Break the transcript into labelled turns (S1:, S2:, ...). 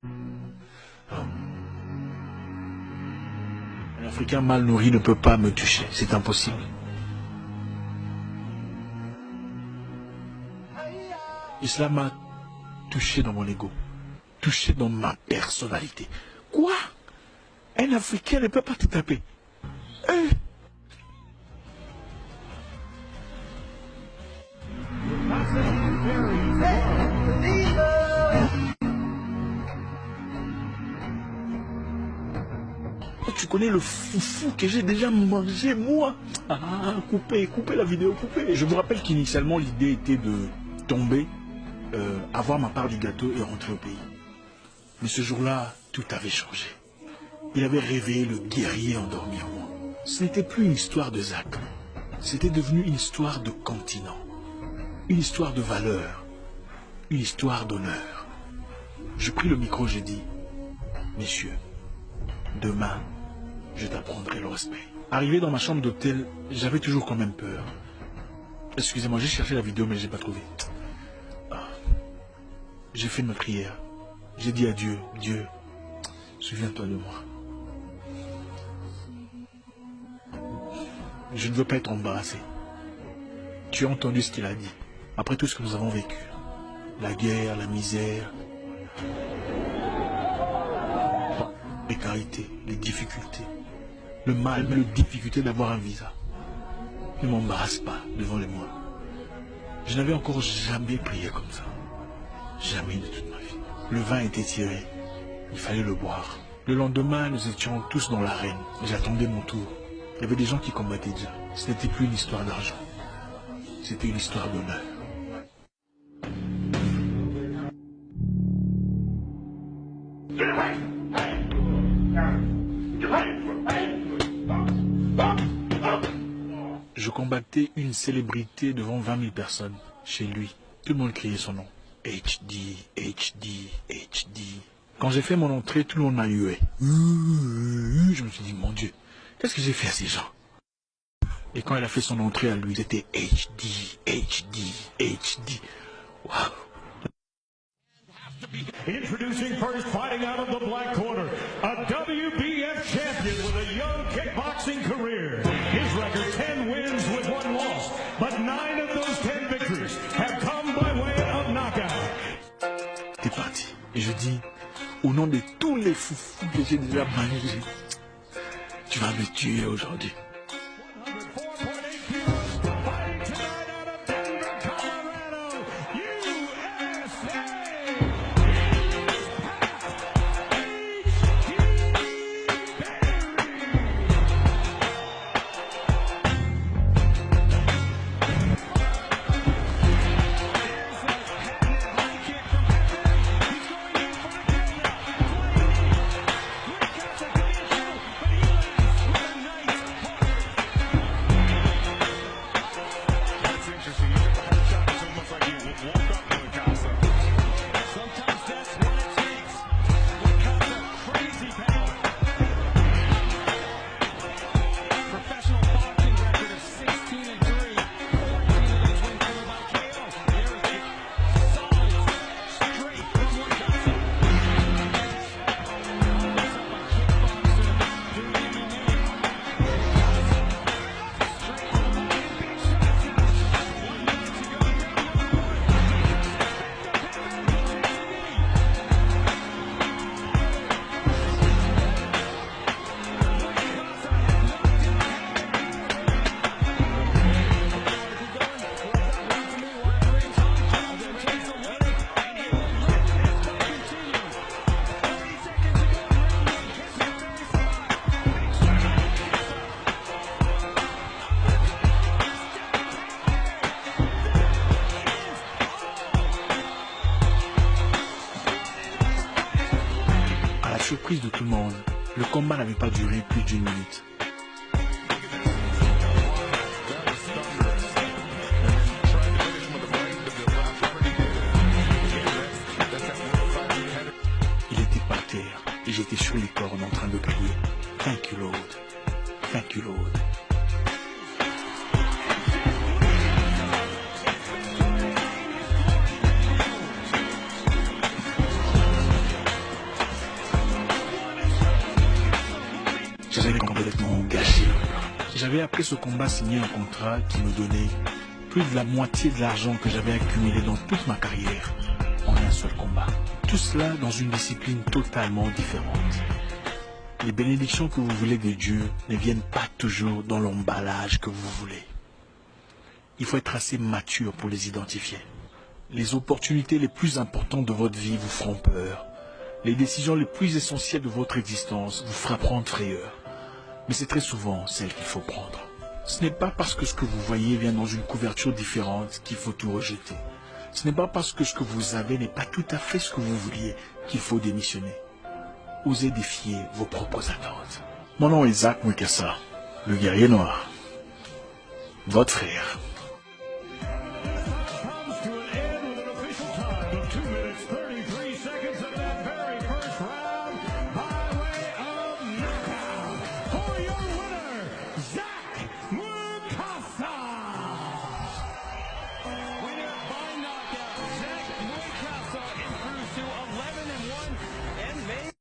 S1: Un Africain mal nourri ne peut pas me toucher, c'est impossible. Et cela m'a touché dans mon ego, touché dans ma personnalité. Quoi? Un Africain ne peut pas te taper. Tu connais le foufou que j'ai déjà mangé, moi? Ah, coupez la vidéo, coupez. Je vous rappelle qu'initialement, l'idée était de tomber, avoir ma part du gâteau et rentrer au pays. Mais ce jour-là, tout avait changé. Il avait réveillé le guerrier endormi en moi. Ce n'était plus une histoire de Zach. C'était devenu une histoire de continent. Une histoire de valeur. Une histoire d'honneur. Je pris le micro, j'ai dit, messieurs, demain, je t'apprendrai le respect. Arrivé dans ma chambre d'hôtel, j'avais toujours quand même peur. Excusez-moi, j'ai cherché la vidéo, mais je n'ai pas trouvé. J'ai fait ma prière. J'ai dit à Dieu, Dieu, souviens-toi de moi. Je ne veux pas être embarrassé. Tu as entendu ce qu'il a dit. Après tout ce que nous avons vécu. La guerre, la misère, la précarité, les difficultés. Le mal, mais la difficulté d'avoir un visa. Ne m'embarrasse pas devant les mois. Je n'avais encore jamais prié comme ça. Jamais de toute ma vie. Le vin était tiré. Il fallait le boire. Le lendemain, nous étions tous dans l'arène. J'attendais mon tour. Il y avait des gens qui combattaient déjà. Ce n'était plus une histoire d'argent. C'était une histoire d'honneur. Je combattais une célébrité devant 20 000 personnes chez lui. Tout le monde criait son nom. HD, HD, HD. Quand j'ai fait mon entrée, tout le monde m'a hué. Je me suis dit, mon Dieu, qu'est-ce que j'ai fait à ces gens? Et quand il a fait son entrée à lui, c'était HD, HD, HD. Wow.
S2: Introducing first, fighting out of the black corner, a WBF champion with a young kickboxing career. His record, 10 wins with 1 loss, but 9 of those 10 victories have come by way of knockout.
S1: T'es parti. Et je dis, au nom de tous les foufous que j'ai déjà mangés, tu vas me tuer aujourd'hui. Surprise de tout le monde, le combat n'avait pas duré plus d'1 minute. Il était par terre et j'étais sur les cornes en train de crier « Thank you Lord, thank you Lord ». J'avais après ce combat signé un contrat qui me donnait plus de la moitié de l'argent que j'avais accumulé dans toute ma carrière en un seul combat. Tout cela dans une discipline totalement différente. Les bénédictions que vous voulez de Dieu ne viennent pas toujours dans l'emballage que vous voulez. Il faut être assez mature pour les identifier. Les opportunités les plus importantes de votre vie vous feront peur. Les décisions les plus essentielles de votre existence vous frapperont de frayeur. Mais c'est très souvent celles qu'il faut prendre. Ce n'est pas parce que ce que vous voyez vient dans une couverture différente qu'il faut tout rejeter. Ce n'est pas parce que ce que vous avez n'est pas tout à fait ce que vous vouliez qu'il faut démissionner. Osez défier vos propres attentes. Mon nom est Zach Mwekassa, le guerrier noir. Votre frère.